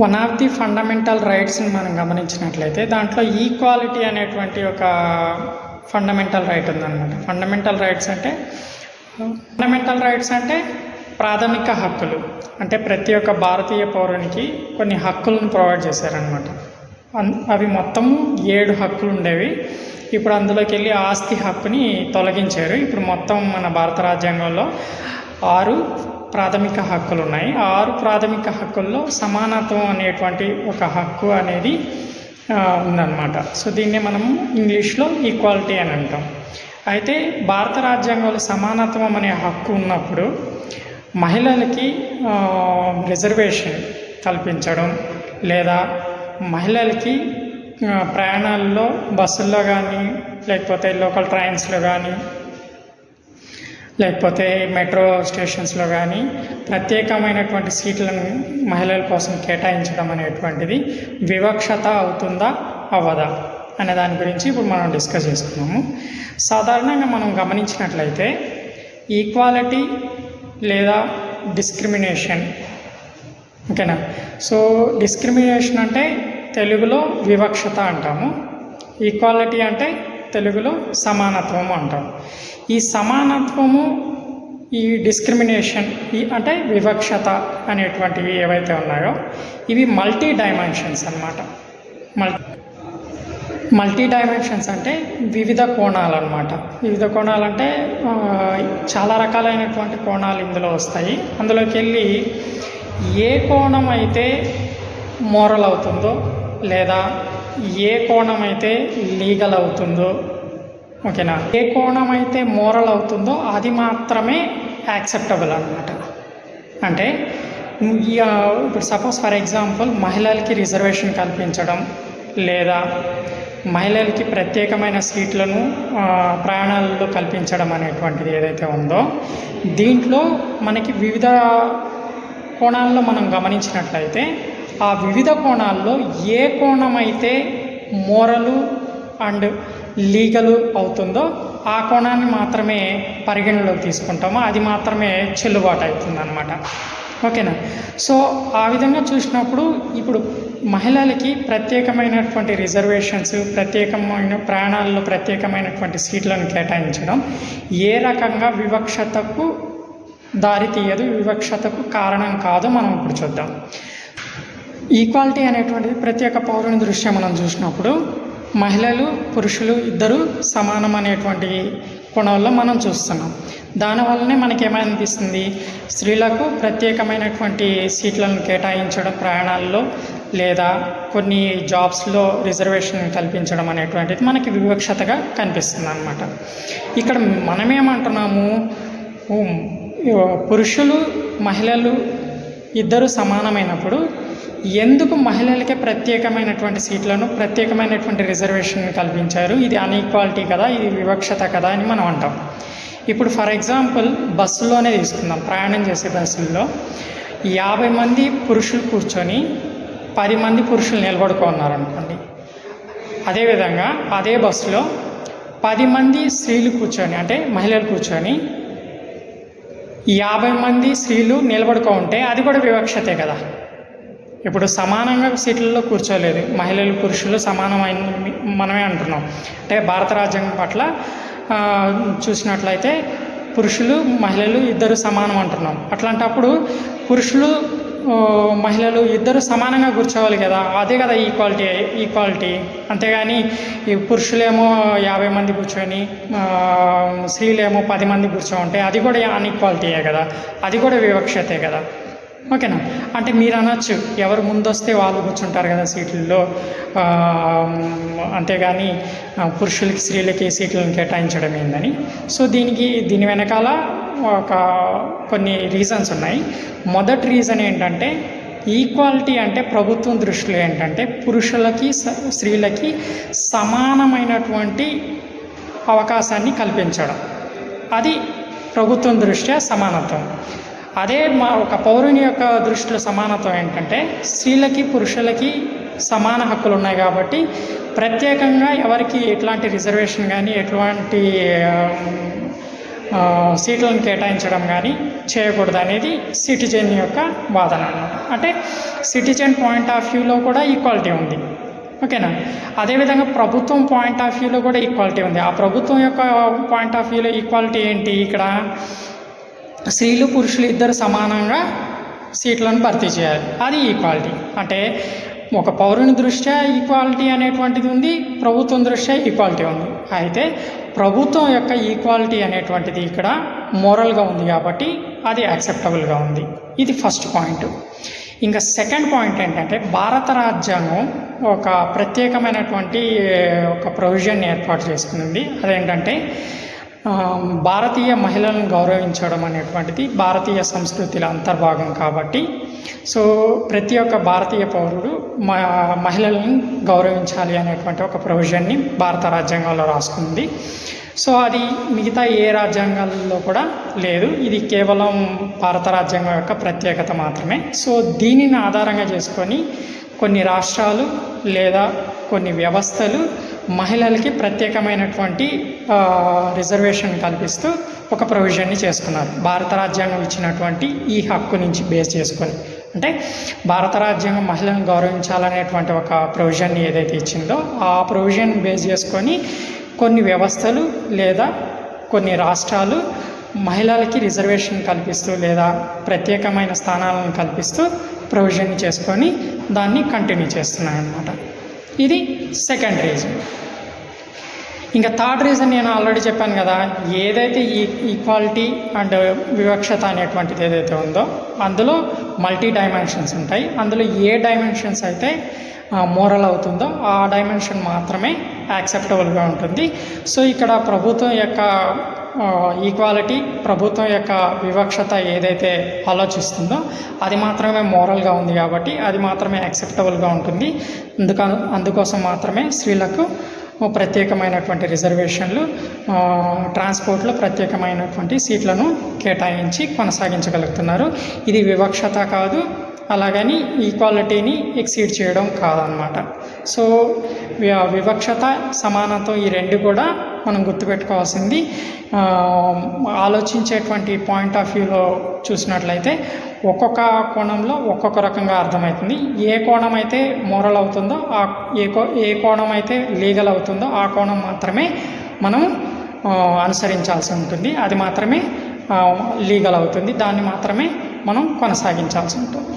One of the fundamental రైట్స్ని మనం గమనించినట్లయితే దాంట్లో ఈక్వాలిటీ అనేటువంటి ఒక ఫండమెంటల్ రైట్ ఉందన్నమాట. ఫండమెంటల్ రైట్స్ అంటే ప్రాథమిక హక్కులు. అంటే ప్రతి ఒక్క భారతీయ పౌరునికి కొన్ని హక్కులను ప్రొవైడ్ చేశారనమాట. అవి మొత్తం 7 హక్కులు ఉండేవి. ఇప్పుడు అందులోకి వెళ్ళి ఆస్తి హక్కుని తొలగించారు. ఇప్పుడు మొత్తం మన భారత రాజ్యాంగంలో 6 ప్రాథమిక హక్కులు ఉన్నాయి. 6 ప్రాథమిక హక్కుల్లో సమానత్వం అనేటువంటి ఒక హక్కు అనేది ఉందన్నమాట. సో దీన్ని మనం ఇంగ్లీష్లో ఈక్వాలిటీ అని అంటాం. అయితే భారత రాజ్యాంగంలో సమానత్వం అనే హక్కు ఉన్నప్పుడు మహిళలకి రిజర్వేషన్ కల్పించడం, లేదా మహిళలకి ప్రయాణాల్లో బస్సుల్లో కానీ, లేకపోతే లోకల్ ట్రైన్స్లో కానీ, లేకపోతే మెట్రో స్టేషన్స్లో కానీ ప్రత్యేకమైనటువంటి సీట్లను మహిళల కోసం కేటాయించడం అనేటువంటిది వివక్షత అవుతుందా అవ్వదా అనే దాని గురించి ఇప్పుడు మనం డిస్కస్ చేసుకున్నాము. సాధారణంగా మనం గమనించినట్లయితే ఈక్వాలిటీ లేదా డిస్క్రిమినేషన్, ఓకేనా. సో డిస్క్రిమినేషన్ అంటే తెలుగులో వివక్షత అంటాము, ఈక్వాలిటీ అంటే తెలుగులో సమానత్వము అంటాం. ఈ సమానత్వము, ఈ డిస్క్రిమినేషన్, అంటే వివక్షత అనేటువంటివి ఏవైతే ఉన్నాయో ఇవి మల్టీ డైమెన్షన్స్ అన్నమాట. మల్టీ డైమెన్షన్స్ అంటే వివిధ కోణాలు అన్నమాట. వివిధ కోణాలు అంటే చాలా రకాలైనటువంటి కోణాలు ఇందులో వస్తాయి. అందులోకి వెళ్ళి ఏ కోణం అయితే మోరల్ అవుతుందో, లేదా ఏ కోణం అయితే లీగల్ అవుతుందో, ఓకేనా, ఏ కోణం అయితే మోరల్ అవుతుందో అది మాత్రమే యాక్సెప్టబుల్ అన్నమాట. అంటే ఇప్పుడు సపోజ్ ఫర్ ఎగ్జాంపుల్ మహిళలకి రిజర్వేషన్ కల్పించడం, లేదా మహిళలకి ప్రత్యేకమైన సీట్లను ప్రయాణాలలో కల్పించడం అనేటువంటిది ఏదైతే ఉందో దీంట్లో మనకి వివిధ కోణాల్లో మనం గమనించినట్లయితే ఆ వివిధ కోణాల్లో ఏ కోణం అయితే మోరలు అండ్ లీగలు అవుతుందో ఆ కోణాన్ని మాత్రమే పరిగణలోకి తీసుకుంటామో అది మాత్రమే చెల్లుబాటు అవుతుంది అన్నమాట, ఓకేనా. సో ఆ విధంగా చూసినప్పుడు ఇప్పుడు మహిళలకి ప్రత్యేకమైనటువంటి రిజర్వేషన్స్, ప్రత్యేకమైన ప్రయాణాల్లో ప్రత్యేకమైనటువంటి సీట్లను కేటాయించడం ఏ రకంగా వివక్షతకు దారి తీయదు, వివక్షతకు కారణం కాదు మనం ఇప్పుడు చూద్దాం. ఈక్వాలిటీ అనేటువంటిది ప్రతి ఒక్క పౌరుని దృష్ట్యా మనం చూసినప్పుడు మహిళలు పురుషులు ఇద్దరు సమానం అనేటువంటి కోణంలో మనం చూస్తున్నాం. దానివల్లనే మనకేమనిపిస్తుంది, స్త్రీలకు ప్రత్యేకమైనటువంటి సీట్లను కేటాయించడం ప్రయాణాల్లో, లేదా కొన్ని జాబ్స్లో రిజర్వేషన్ కల్పించడం అనేటువంటిది మనకి వివక్షతగా కనిపిస్తుంది అన్నమాట. ఇక్కడ మనమేమంటున్నాము, పురుషులు మహిళలు ఇద్దరు సమానమైనప్పుడు ఎందుకు మహిళలకే ప్రత్యేకమైనటువంటి సీట్లను, ప్రత్యేకమైనటువంటి రిజర్వేషన్ కల్పించారు, ఇది అన్ఈక్వాలిటీ కదా, ఇది వివక్షత కదా అని మనం అంటాం. ఇప్పుడు ఫర్ ఎగ్జాంపుల్ బస్సులోనే తీసుకుందాం. ప్రయాణం చేసే బస్సుల్లో 50 మంది పురుషులు కూర్చొని 10 మంది పురుషులు నిలబడుకున్నారనుకోండి. అదేవిధంగా అదే బస్సులో 10 మంది స్త్రీలు కూర్చొని, అంటే మహిళలు కూర్చొని 50 మంది స్త్రీలు నిలబడుకుంటే అది కూడా వివక్షతే కదా. ఇప్పుడు సమానంగా సీట్లలో కూర్చోలేదు, మహిళలు పురుషులు సమానమైన మనమే అంటున్నాం. అంటే భారత రాజ్యాంగం పట్ల చూసినట్లయితే పురుషులు మహిళలు ఇద్దరు సమానం అంటున్నాం. అట్లాంటప్పుడు పురుషులు మహిళలు ఇద్దరు సమానంగా కూర్చోవాలి కదా, అదే కదా ఈక్వాలిటీ. అంతేగాని ఈ పురుషులేమో 50 మంది కూర్చొని స్త్రీలేమో 10 మంది కూర్చోంటే అది కూడా అన్ఈక్వాలిటీయే కదా, అది కూడా వివక్షతే కదా, ఓకేనా. అంటే మీరు అనొచ్చు ఎవరు ముందొస్తే వాళ్ళు కూర్చుంటారు కదా సీట్లలో, అంతేగాని పురుషులకి స్త్రీలకి సీట్లను కేటాయించడం ఏందని. సో దీని వెనకాల కొన్ని రీజన్స్ ఉన్నాయి. మొదటి రీజన్ ఏంటంటే ఈక్వాలిటీ అంటే ప్రభుత్వం దృష్టిలో ఏంటంటే పురుషులకి స్త్రీలకి సమానమైనటువంటి అవకాశాన్ని కల్పించడం, అది ప్రభుత్వం దృష్ట్యా సమానత్వం. అదే ఒక పౌరుని యొక్క దృష్టిలో సమానత్వం ఏంటంటే స్త్రీలకి పురుషులకి సమాన హక్కులు ఉన్నాయి కాబట్టి ప్రత్యేకంగా ఎవరికి ఎట్లాంటి రిజర్వేషన్ కానీ ఎట్లాంటి సీట్లను కేటాయించడం కానీ చేయకూడదు అనేది సిటిజన్ యొక్క వాదన అన్నమాట. అంటే సిటిజన్ పాయింట్ ఆఫ్ వ్యూలో కూడా ఈక్వాలిటీ ఉంది, ఓకేనా. అదేవిధంగా ప్రభుత్వం పాయింట్ ఆఫ్ వ్యూలో కూడా ఈక్వాలిటీ ఉంది. ఆ ప్రభుత్వం యొక్క పాయింట్ ఆఫ్ వ్యూలో ఈక్వాలిటీ ఏంటి? ఇక్కడ స్త్రీలు పురుషులు ఇద్దరు సమానంగా సీట్లను భర్తీ చేయాలి, అది ఈక్వాలిటీ. అంటే ఒక పౌరుని దృష్ట్యా ఈక్వాలిటీ అనేటువంటిది ఉంది, ప్రభుత్వం దృష్ట్యా ఈక్వాలిటీ ఉంది. అయితే ప్రభుత్వం యొక్క ఈక్వాలిటీ అనేటువంటిది ఇక్కడ మోరల్గా ఉంది కాబట్టి అది యాక్సెప్టబుల్గా ఉంది. ఇది ఫస్ట్ పాయింట్. ఇంకా సెకండ్ పాయింట్ ఏంటంటే భారత రాజ్యాంగం ఒక ప్రత్యేకమైనటువంటి ఒక ప్రొవిజన్ ఏర్పాటు చేసుకునింది. అదేంటంటే భారతీయ మహిళలను గౌరవించడం అనేటువంటిది భారతీయ సంస్కృతిలో అంతర్భాగం కాబట్టి సో ప్రతి ఒక్క భారతీయ పౌరుడు మహిళలను గౌరవించాలి అనేటువంటి ఒక ప్రొవిజన్ని భారత రాజ్యాంగంలో రాసుకుంది. సో అది మిగతా ఏ రాజ్యాంగాల్లో కూడా లేదు, ఇది కేవలం భారత రాజ్యాంగం యొక్క ప్రత్యేకత మాత్రమే. సో దీనిని ఆధారంగా చేసుకొని కొన్ని రాష్ట్రాలు లేదా కొన్ని వ్యవస్థలు మహిళలకి ప్రత్యేకమైనటువంటి రిజర్వేషన్ కల్పిస్తూ ఒక ప్రొవిజన్ని చేసుకున్నారు భారత రాజ్యాంగం ఇచ్చినటువంటి ఈ హక్కు నుంచి బేస్ చేసుకొని. అంటే భారత రాజ్యాంగం మహిళలను గౌరవించాలనేటువంటి ఒక ప్రొవిజన్ని ఏదైతే ఇచ్చిందో ఆ ప్రొవిజన్ బేస్ చేసుకొని కొన్ని వ్యవస్థలు లేదా కొన్ని రాష్ట్రాలు మహిళలకి రిజర్వేషన్ కల్పిస్తూ లేదా ప్రత్యేకమైన స్థానాలను కల్పిస్తూ ప్రొవిజన్ చేసుకొని దాన్ని కంటిన్యూ చేస్తున్నాయన్నమాట. ఇది సెకండ్ రీజన్. ఇంకా థర్డ్ రీజన్ నేను ఆల్రెడీ చెప్పాను కదా, ఏదైతే ఈక్వాలిటీ అండ్ వివక్షత అనేటువంటిది ఏదైతే ఉందో అందులో మల్టీ డైమెన్షన్స్ ఉంటాయి. అందులో ఏ డైమెన్షన్స్ అయితే మోరల్ అవుతుందో ఆ డైమెన్షన్ మాత్రమే యాక్సెప్టబుల్గా ఉంటుంది. సో ఇక్కడ ప్రభుత్వం యొక్క ఈక్వాలిటీ, ప్రభుత్వం యొక్క వివక్షత ఏదైతే ఆలోచిస్తుందో అది మాత్రమే మోరల్గా ఉంది కాబట్టి అది మాత్రమే యాక్సెప్టబుల్గా ఉంటుంది. అందుకోసం మాత్రమే స్త్రీలకు ప్రత్యేకమైనటువంటి రిజర్వేషన్లు, ట్రాన్స్పోర్ట్లో ప్రత్యేకమైనటువంటి సీట్లను కేటాయించి కొనసాగించగలుగుతున్నారు. ఇది వివక్షత కాదు, అలాగని ఈక్వాలిటీని ఎక్సీడ్ చేయడం కాదనమాట. సో వివక్షత, సమానత్వం ఈ రెండు కూడా మనం గుర్తుపెట్టుకోవాల్సింది. ఆలోచించేటువంటి పాయింట్ ఆఫ్ వ్యూలో చూసినట్లయితే ఒక్కొక్క కోణంలో ఒక్కొక్క రకంగా అర్థమవుతుంది. ఏ కోణం అయితే మోరల్ అవుతుందో ఏ కోణం అయితే లీగల్ అవుతుందో ఆ కోణం మాత్రమే మనం అనుసరించాల్సి ఉంటుంది. అది మాత్రమే లీగల్ అవుతుంది, దాన్ని మాత్రమే మనం కొనసాగించాల్సి ఉంటుంది.